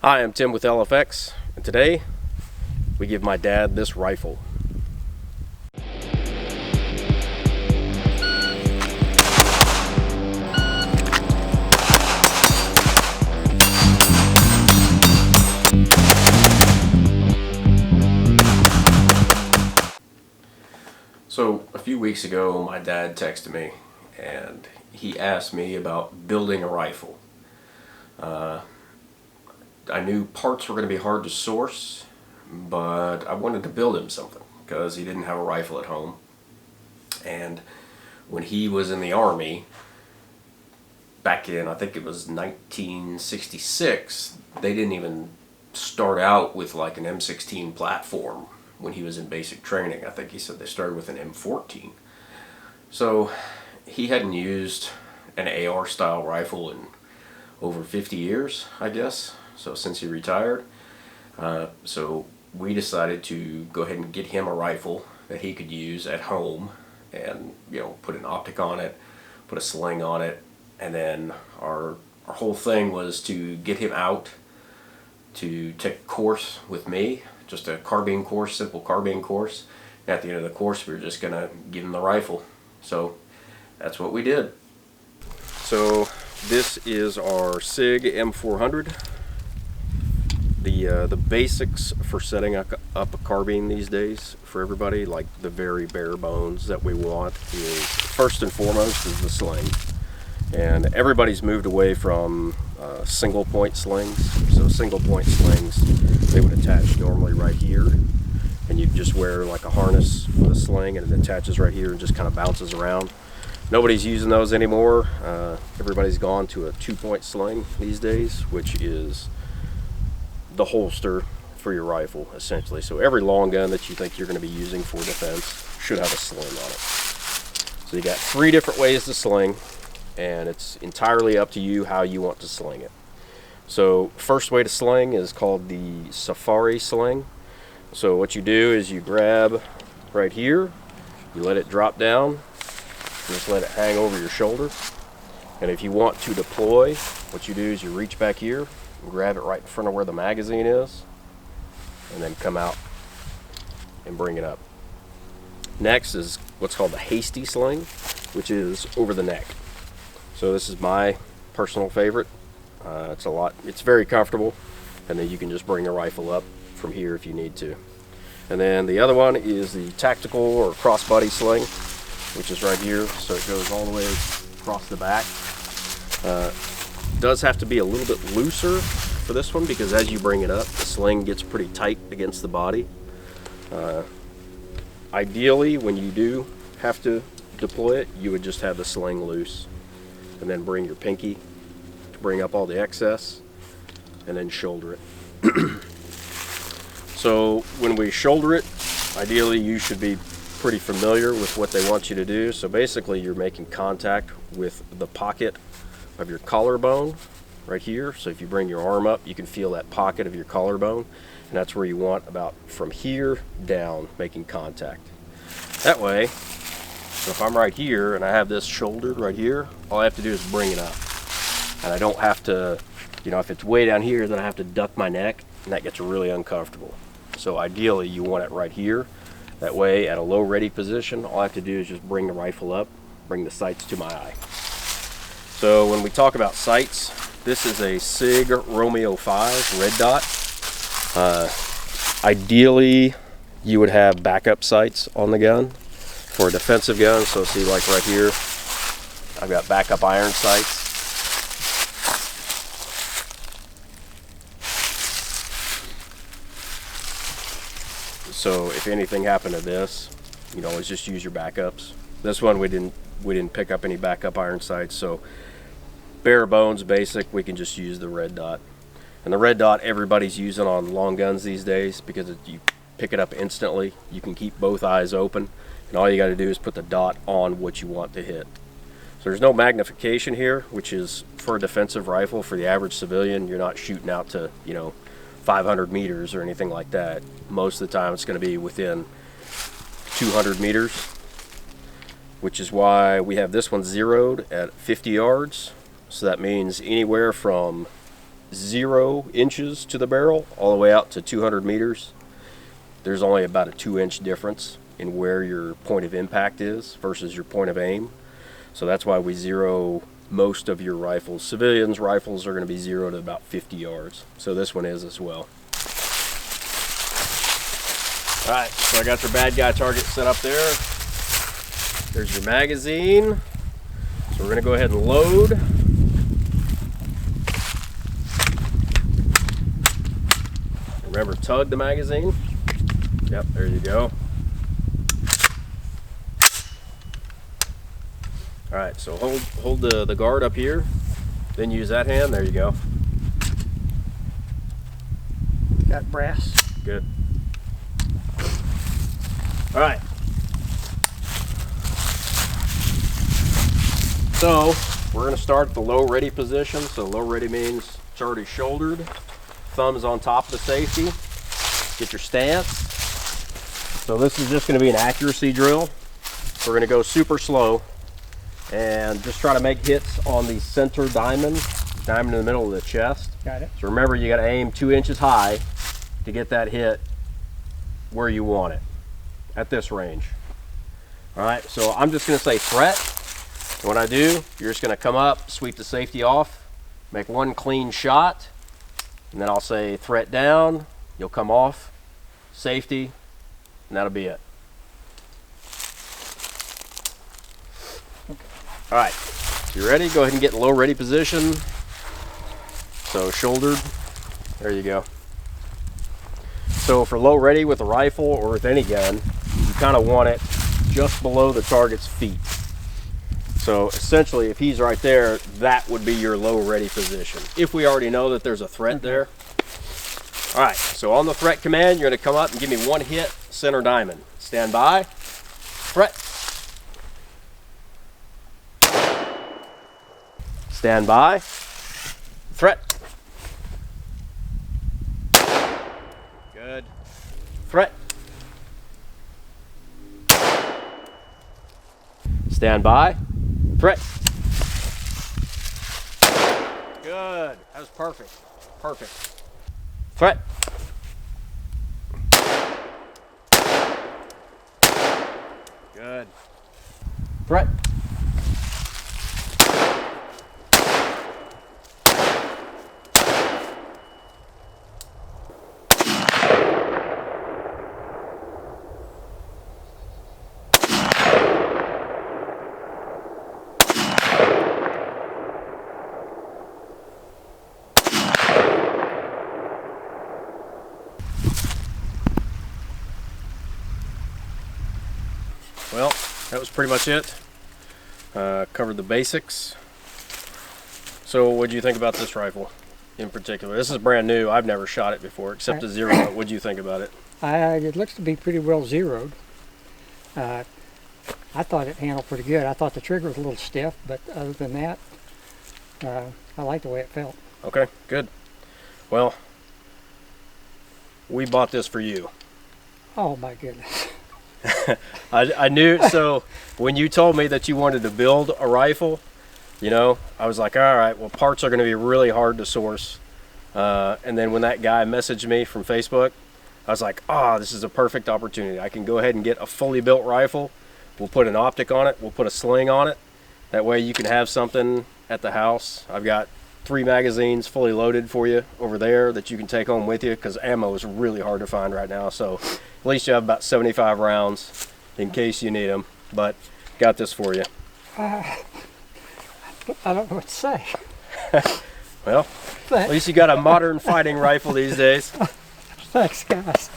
Hi, I'm Tim with LFX, and today we give my dad this rifle. So a few weeks ago, my dad texted me and he asked me about building a rifle. I knew parts were going to be hard to source, but I wanted to build him something because he didn't have a rifle at home. And when he was in the Army, back in, I think it was 1966, they didn't even start out with like an M16 platform when he was in basic training. I think he said they started with an M14. So he hadn't used an AR style rifle in over 50 years, I guess. So since he retired, so we decided to go ahead and get him a rifle that he could use at home, and put an optic on it, put a sling on it, and then our whole thing was to get him out to take a course with me, just a carbine course, simple carbine course. And at the end of the course, we were just gonna give him the rifle. So that's what we did. So this is our Sig M400. The basics for setting up a carbine these days for everybody, like the very bare bones that we want, is first and foremost is the sling. And everybody's moved away from single point slings. So single point slings, they would attach normally right here, and you just wear like a harness with a sling and it attaches right here and just kind of bounces around. Nobody's using those anymore. Everybody's gone to a 2-point sling these days, which is the holster for your rifle, essentially. So every long gun that you think you're going to be using for defense should have a sling on it. So you got 3 different ways to sling, and it's entirely up to you how you want to sling it. So first way to sling is called the Safari sling. So what you do is you grab right here, you let it drop down, just let it hang over your shoulder. And if you want to deploy, what you do is you reach back here, grab it right in front of where the magazine is, and then come out and bring it up. Next is what's called the Hasty Sling, which is over the neck. So this is my personal favorite. It's very comfortable, and then you can just bring the rifle up from here if you need to. And then the other one is the tactical or crossbody sling, which is right here. So it goes all the way across the back. Does have to be a little bit looser for this one, because as you bring it up, the sling gets pretty tight against the body. Ideally, when you do have to deploy it, you would just have the sling loose, and then bring your pinky to bring up all the excess, and then shoulder it. So when we shoulder it, ideally you should be pretty familiar with what they want you to do. So basically you're making contact with the pocket of your collarbone right here. So if you bring your arm up, you can feel that pocket of your collarbone, and that's where you want about from here down, making contact. That way, so if I'm right here and I have this shouldered right here, all I have to do is bring it up. And I don't have to, if it's way down here, then I have to duck my neck, and that gets really uncomfortable. So ideally you want it right here. That way, at a low ready position, all I have to do is just bring the rifle up, bring the sights to my eye. So when we talk about sights, this is a Sig Romeo 5 red dot. Ideally, you would have backup sights on the gun for a defensive gun. So see, like right here, I've got backup iron sights. So if anything happened to this, you can always just use your backups. This one we didn't pick up any backup iron sights, so bare bones basic, we can just use the red dot. And the red dot everybody's using on long guns these days, because you pick it up instantly. You can keep both eyes open, and all you got to do is put the dot on what you want to hit. So there's no magnification here, which is for a defensive rifle. For the average civilian, you're not shooting out to 500 meters or anything like that. Most of the time it's going to be within 200 meters, which is why we have this one zeroed at 50 yards. So that means anywhere from 0 inches to the barrel all the way out to 200 meters, there's only about a 2-inch difference in where your point of impact is versus your point of aim. So that's why we zero most of your rifles. Civilians' rifles are going to be zeroed at about 50 yards. So this one is as well. Alright, so I got your bad guy target set up there. There's your magazine. So we're going to go ahead and load. Remember, tug the magazine. Yep, there you go. Alright, so hold the guard up here, then use that hand. There you go. Got brass. Good. Alright. So, we're going to start at the low ready position. So low ready means it's already shouldered. Thumbs on top of the safety. Get your stance. So this is just going to be an accuracy drill. We're going to go super slow and just try to make hits on the center diamond in the middle of the chest. Got it. So remember, you got to aim 2 inches high to get that hit where you want it, at this range. All right, so I'm just going to say threat. And when I do, you're just going to come up, sweep the safety off, make one clean shot, and then I'll say threat down. You'll come off, safety, and that'll be it. All right, you ready? Go ahead and get in low ready position. So shouldered, there you go. So for low ready with a rifle or with any gun, you kind of want it just below the target's feet. So essentially, if he's right there, that would be your low ready position, if we already know that there's a threat there. All right, so on the threat command, you're gonna come up and give me one hit, center diamond. Stand by, threat. Stand by, threat. Good. Threat. Stand by, threat. Good, that was perfect, perfect. Threat. Good. Threat. Well, that was pretty much it. Covered the basics. So what do you think about this rifle in particular? This is brand new. I've never shot it before, except to zero it. What do you think about it? It looks to be pretty well zeroed. I thought it handled pretty good. I thought the trigger was a little stiff, but other than that, I like the way it felt. Okay, good. Well, we bought this for you. Oh my goodness. I knew, so when you told me that you wanted to build a rifle, you know, I was like, all right, well, parts are going to be really hard to source. And then when that guy messaged me from Facebook, I was like, oh, this is a perfect opportunity. I can go ahead and get a fully built rifle. We'll put an optic on it. We'll put a sling on it. That way you can have something at the house. I've got 3 magazines fully loaded for you over there that you can take home with you, because ammo is really hard to find right now. So at least you have about 75 rounds in case you need them. But got this for you. I don't know what to say. Well, at least you got a modern fighting rifle these days. Thanks, guys.